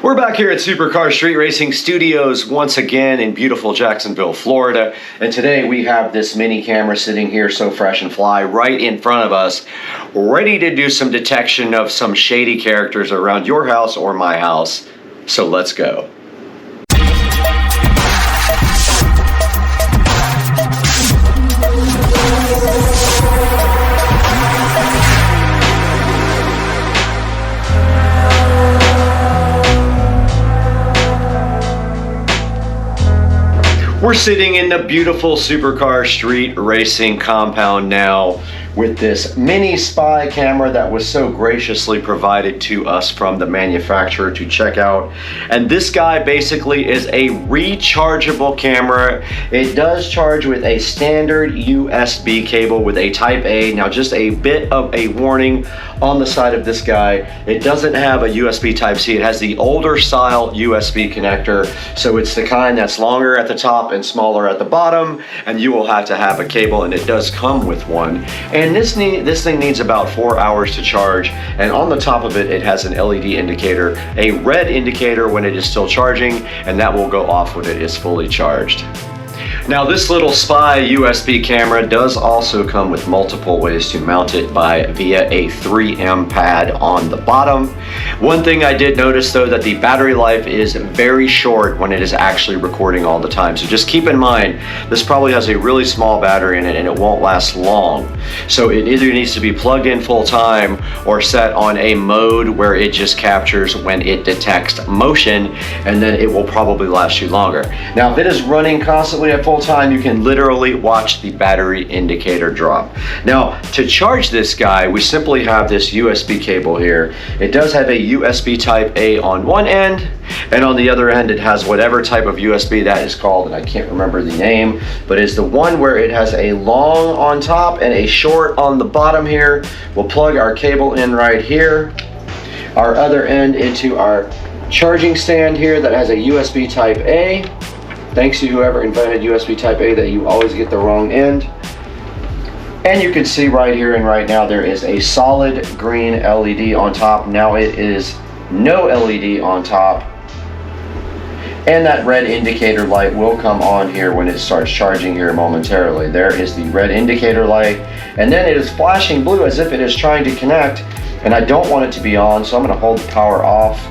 We're back here at Supercar Street Racing Studios once again in beautiful Jacksonville, Florida. And today we have this mini camera sitting here so fresh and fly right in front of us, ready to do some detection of some shady characters around your house or my house. So let's go. We're sitting in the beautiful Supercar Street Racing compound now with this mini spy camera that was so graciously provided to us from the manufacturer to check out. And this guy basically is a rechargeable camera. It does charge with a standard USB cable with a Type A. Now just a bit of a warning on the side of this guy. It doesn't have a USB Type C. It has the older style USB connector. So it's the kind that's longer at the top and smaller at the bottom, and you will have to have a cable, and it does come with one. And this thing needs about 4 hours to charge, and on the top of it, it has an LED indicator, a red indicator when it is still charging, and that will go off when it is fully charged. Now this little spy USB camera does also come with multiple ways to mount it via a 3M pad on the bottom. One thing I did notice though, that the battery life is very short when it is actually recording all the time. So just keep in mind, this probably has a really small battery in it and it won't last long. So it either needs to be plugged in full time or set on a mode where it just captures when it detects motion, and then it will probably last you longer. Now if it is running constantly at full time, you can literally watch the battery indicator drop. Now to charge this guy, we simply have this USB cable here. It does have a USB Type A on one end, and on the other end it has whatever type of USB that is called, and I can't remember the name, but it's the one where it has a long on top and a short on the bottom here. We'll plug our cable in right here, our other end into our charging stand here that has a USB Type A. Thanks to whoever invented USB Type A that you always get the wrong end. And you can see right here and right now there is a solid green LED on top. Now it is no LED on top. And that red indicator light will come on here when it starts charging here momentarily. There is the red indicator light. And then it is flashing blue as if it is trying to connect. And I don't want it to be on, so I'm going to hold the power off.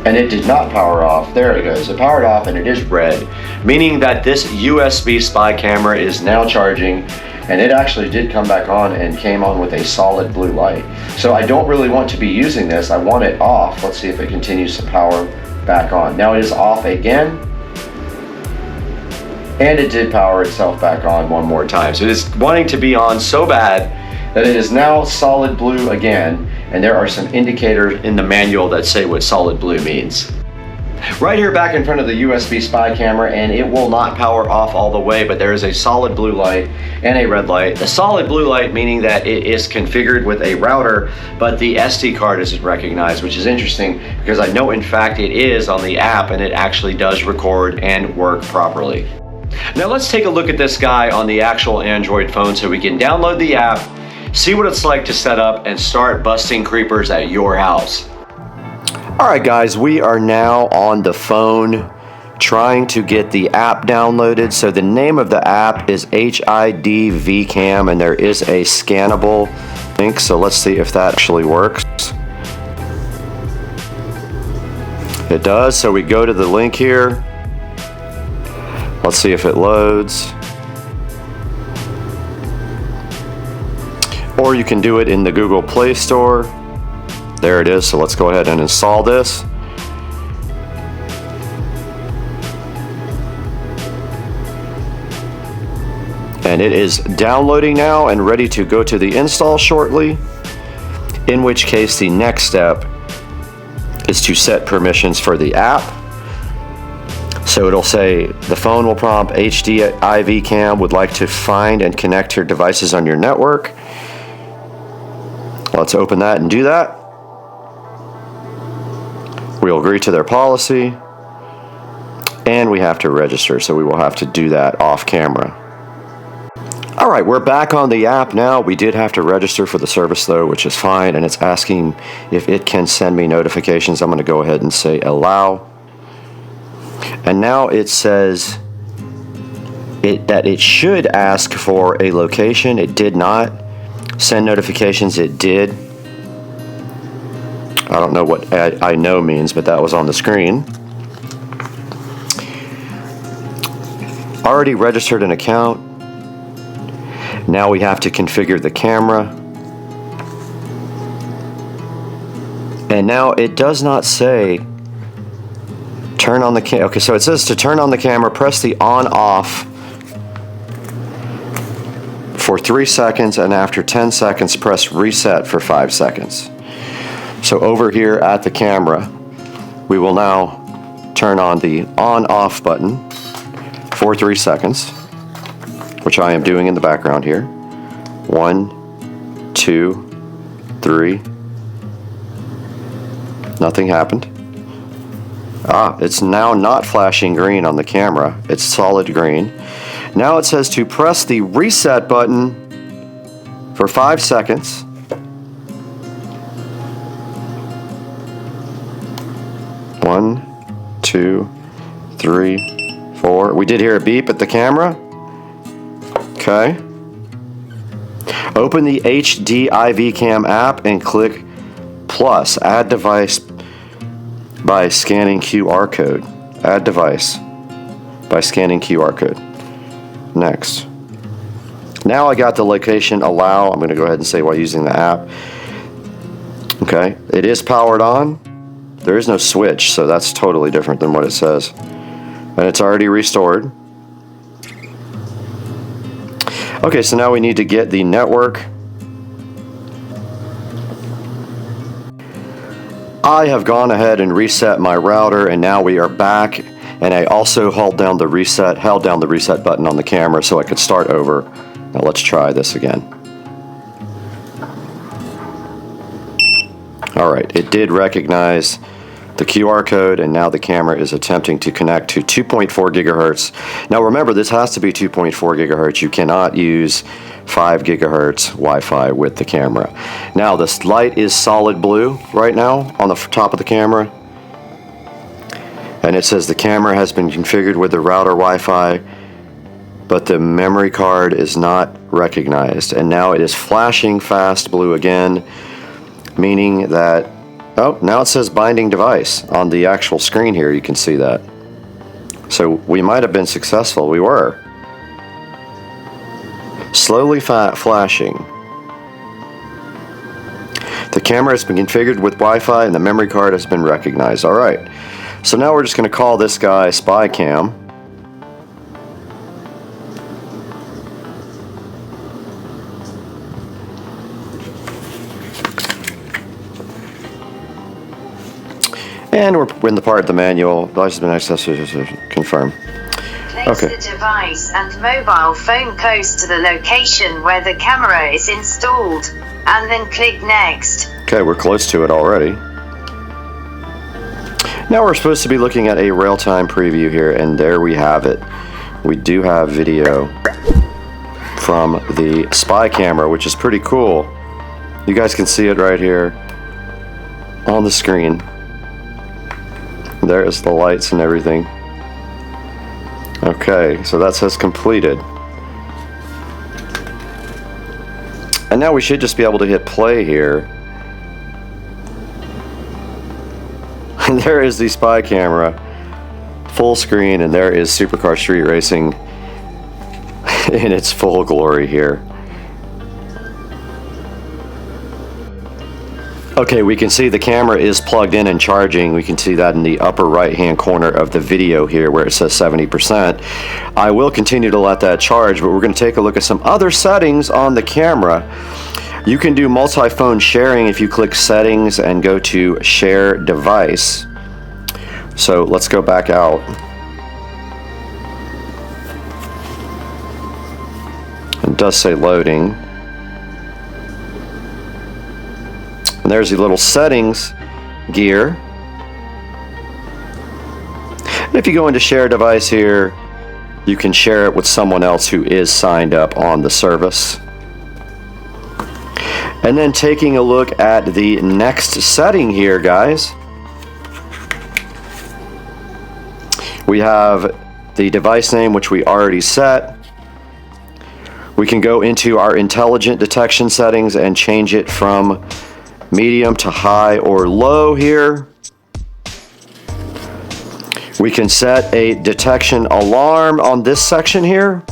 And it did not power off. There it goes. It powered off and it is red, meaning that this USB spy camera is now charging, and it actually did come back on and came on with a solid blue light. So I don't really want to be using this. I want it off. Let's see if it continues to power back on. Now it is off again, and it did power itself back on one more time. So it is wanting to be on so bad that it is now solid blue again. And there are some indicators in the manual that say what solid blue means. Right here back in front of the USB spy camera, and it will not power off all the way, but there is a solid blue light and a red light. The solid blue light meaning that it is configured with a router, but the SD card isn't recognized, which is interesting because I know in fact it is on the app and it actually does record and work properly. Now let's take a look at this guy on the actual Android phone so we can download the app, see what it's like to set up and start busting creepers at your house. All right guys, we are now on the phone trying to get the app downloaded. So the name of the app is HID VCam, and there is a scannable link. So let's see if that actually works. It does. So we go to the link here. Let's see if it loads. Or you can do it in the Google Play Store. There it is. So let's go ahead and install this. And it is downloading now and ready to go to the install shortly, in which case the next step is to set permissions for the app. So it'll say the phone will prompt HDIV cam would like to find and connect your devices on your network. Let's open that and do that. We'll agree to their policy, and we have to register, so we will have to do that off camera. All right, we're back on the app now. We did have to register for the service though, which is fine, and it's asking if it can send me notifications. I'm going to go ahead and say allow. And now it says that it should ask for a location. It did not. Send notifications, it did. I don't know what I know means, but that was on the screen. Already registered an account. Now we have to configure the camera. And now it does not say turn on the camera. Okay, so it says to turn on the camera, press the on off for 3 seconds, and after 10 seconds, press reset for 5 seconds. So over here at the camera, we will now turn on the on off button for 3 seconds, which I am doing in the background here. 1, 2, 3. Nothing happened. It's now not flashing green on the camera. It's solid green. Now it says to press the reset button for 5 seconds. One, 2, 3, 4. We did hear a beep at the camera. Okay. Open the HD AOBOCAM app and click plus. Add device by scanning QR code. Add device by scanning QR code. Next. Now I got the location allow. I'm going to go ahead and say while using the app. Okay. It is powered on. There is no switch, so that's totally different than what it says. And it's already restored. Okay, so now we need to get the network. I have gone ahead and reset my router, and now we are back. And I also held down the reset button on the camera so I could start over. Now let's try this again. All right, it did recognize the QR code, and now the camera is attempting to connect to 2.4 gigahertz. Now remember, this has to be 2.4 gigahertz. You cannot use 5 gigahertz Wi-Fi with the camera. Now this light is solid blue right now on the top of the camera, and it says the camera has been configured with the router Wi-Fi, but the memory card is not recognized. And now it is flashing fast blue again, meaning that now it says binding device on the actual screen here. You can see that. So we might have been successful. We were. Slowly flashing. The camera has been configured with Wi-Fi and the memory card has been recognized. All right. So now we're just going to call this guy SpyCam. And we're in the part of the manual. Device has been accessed to confirm. Place the device and mobile phone close to the location where the camera is installed, and then click Next. Okay, we're close to it already. Now we're supposed to be looking at a real-time preview here, and there we have it. We do have video from the spy camera, which is pretty cool. You guys can see it right here on the screen. There's the lights and everything. Okay, so that says completed. And now we should just be able to hit play here. And there is the spy camera, full screen, and there is Supercar Street Racing in its full glory here. Okay, we can see the camera is plugged in and charging. We can see that in the upper right hand corner of the video here where it says 70%. I will continue to let that charge, but we're going to take a look at some other settings on the camera. You can do multi-phone sharing if you click settings and go to share device. So let's go back out. It does say loading. And there's the little settings gear. And if you go into share device here, you can share it with someone else who is signed up on the service. And then taking a look at the next setting here, guys. We have the device name, which we already set. We can go into our intelligent detection settings and change it from medium to high or low here. We can set a detection alarm on this section here.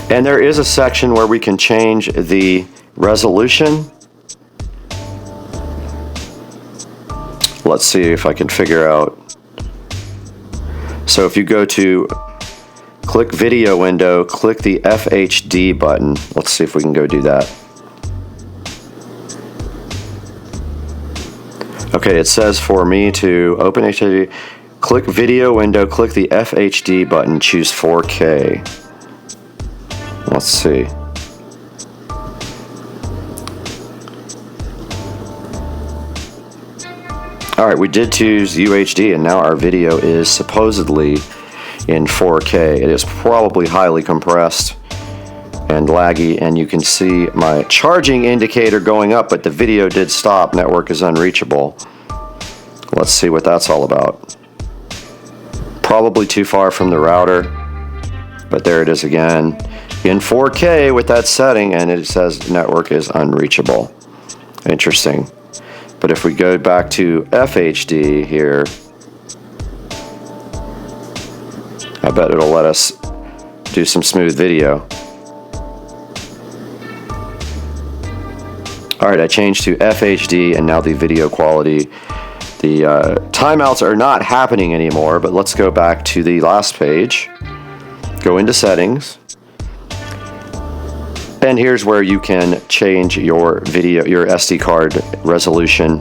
And there is a section where we can change the resolution. Let's see if I can figure out. So if you go to click video window, click the FHD button. Let's see if we can go do that. Okay, it says for me to open HDD, click video window, click the FHD button, choose 4K. Let's see. All right, we did choose UHD, and now our video is supposedly in 4K. It is probably highly compressed and laggy, and you can see my charging indicator going up, but the video did stop. Network is unreachable. Let's see what that's all about. Probably too far from the router, but there it is again. In 4K with that setting, and it says network is unreachable. Interesting. But if we go back to FHD here, I bet it'll let us do some smooth video. All right, I changed to FHD, and now the video quality, the timeouts are not happening anymore, but let's go back to the last page. Go into settings. And here's where you can change your video, your SD card resolution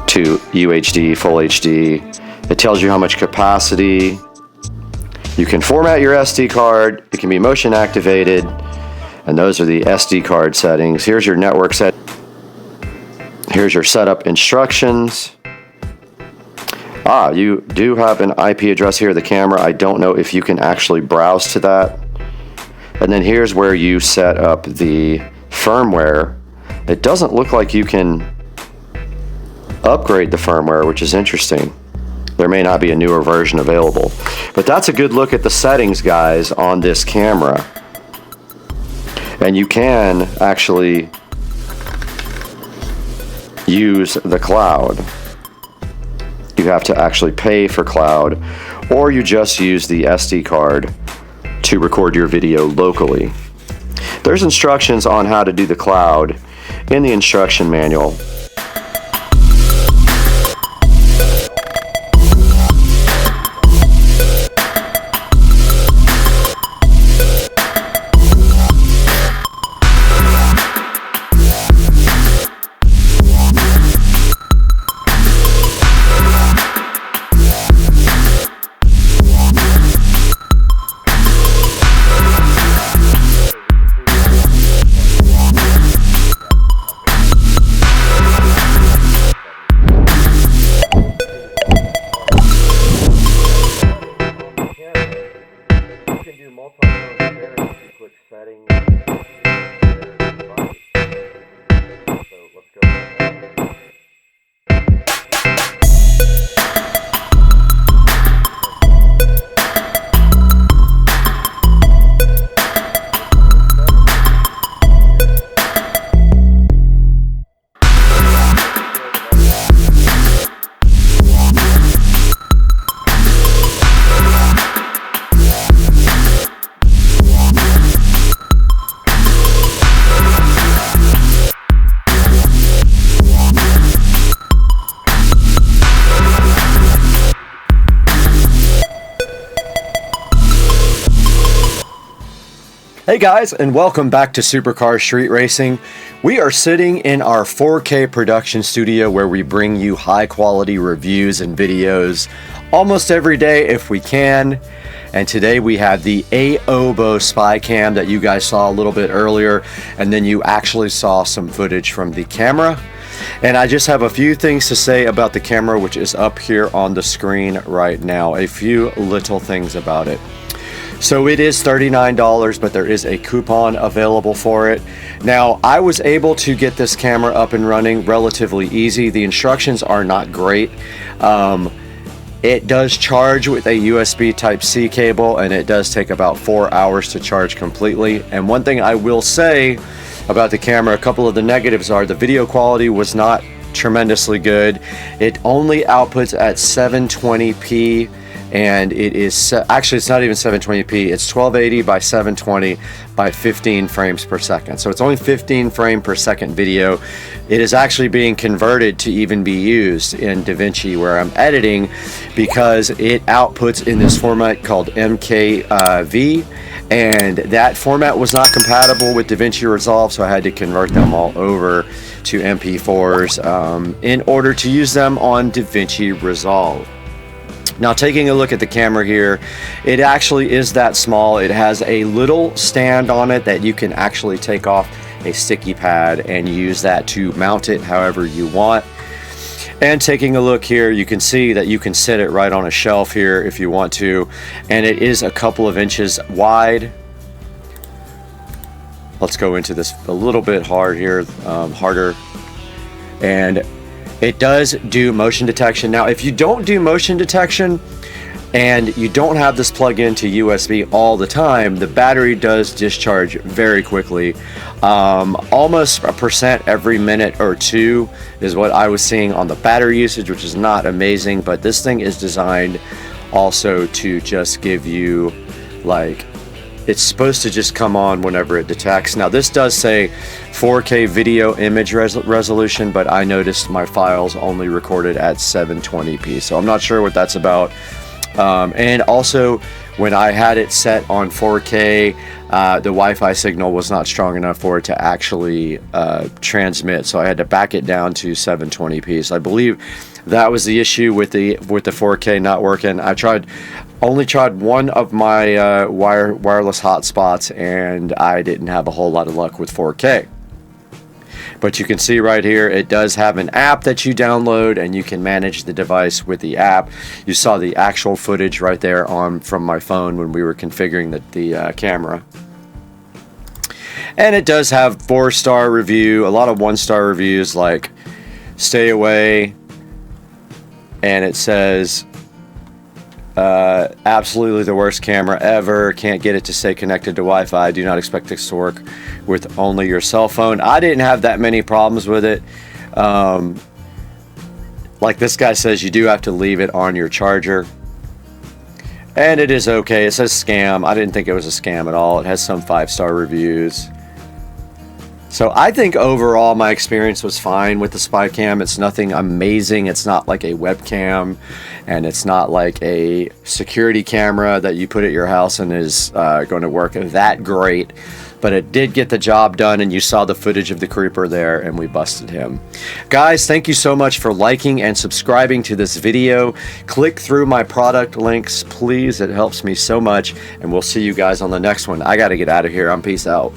to UHD, Full HD. It tells you how much capacity. You can format your SD card. It can be motion activated. And those are the SD card settings. Here's your network set. Here's your setup instructions. You do have an IP address here, the camera. I don't know if you can actually browse to that. And then here's where you set up the firmware. It doesn't look like you can upgrade the firmware, which is interesting. There may not be a newer version available. But that's a good look at the settings, guys, on this camera. And you can actually use the cloud. You have to actually pay for cloud, or you just use the SD card to record your video locally. There's instructions on how to do the cloud in the instruction manual. Hey guys, and welcome back to Supercar Street Racing. We are sitting in our 4K production studio where we bring you high quality reviews and videos almost every day if we can. And today we have the AOBO spy cam that you guys saw a little bit earlier, and then you actually saw some footage from the camera. And I just have a few things to say about the camera, which is up here on the screen right now. A few little things about it. So it is $39, but there is a coupon available for it. Now, I was able to get this camera up and running relatively easy. The instructions are not great. It does charge with a USB Type-C cable, and it does take about 4 hours to charge completely. And one thing I will say about the camera, a couple of the negatives are the video quality was not tremendously good. It only outputs at 720p, and it is actually, it's not even 720p, it's 1280 by 720 by 15 frames per second. So it's only 15 frame per second video. It is actually being converted to even be used in DaVinci where I'm editing, because it outputs in this format called MKV, and that format was not compatible with DaVinci Resolve, so I had to convert them all over to MP4s in order to use them on DaVinci Resolve. Now, taking a look at the camera here, it actually is that small. It has a little stand on it that you can actually take off a sticky pad and use that to mount it however you want. And taking a look here, you can see that you can sit it right on a shelf here if you want to, and it is a couple of inches wide. Let's go into this a little bit harder. And it does do motion detection. Now, if you don't do motion detection and you don't have this plug into USB all the time, the battery does discharge very quickly. Almost 1% every minute or two is what I was seeing on the battery usage, which is not amazing, but this thing is designed also to just give you, like, it's supposed to just come on whenever it detects. Now, this does say 4K video image resolution, but I noticed my files only recorded at 720p, so I'm not sure what that's about. And also, when I had it set on 4K, the Wi-Fi signal was not strong enough for it to actually transmit, so I had to back it down to 720p. So I believe that was the issue with the 4K not working. I only tried one of my wireless hotspots, and I didn't have a whole lot of luck with 4K. But you can see right here, it does have an app that you download, and you can manage the device with the app. You saw the actual footage right there from my phone when we were configuring the camera. And it does have 4-star review, a lot of 1-star reviews like stay away, and it says absolutely the worst camera ever, can't get it to stay connected to Wi-Fi, do not expect this to work with only your cell phone. I didn't have that many problems with it. Like this guy says, you do have to leave it on your charger, and it is okay. It says scam. I didn't think it was a scam at all. It has some 5-star reviews. So I think overall my experience was fine with the SpyCam. It's nothing amazing. It's not like a webcam, and it's not like a security camera that you put at your house and is going to work that great. But it did get the job done, and you saw the footage of the creeper there, and we busted him. Guys, thank you so much for liking and subscribing to this video. Click through my product links, please. It helps me so much, and we'll see you guys on the next one. I got to get out of here. I'm peace out.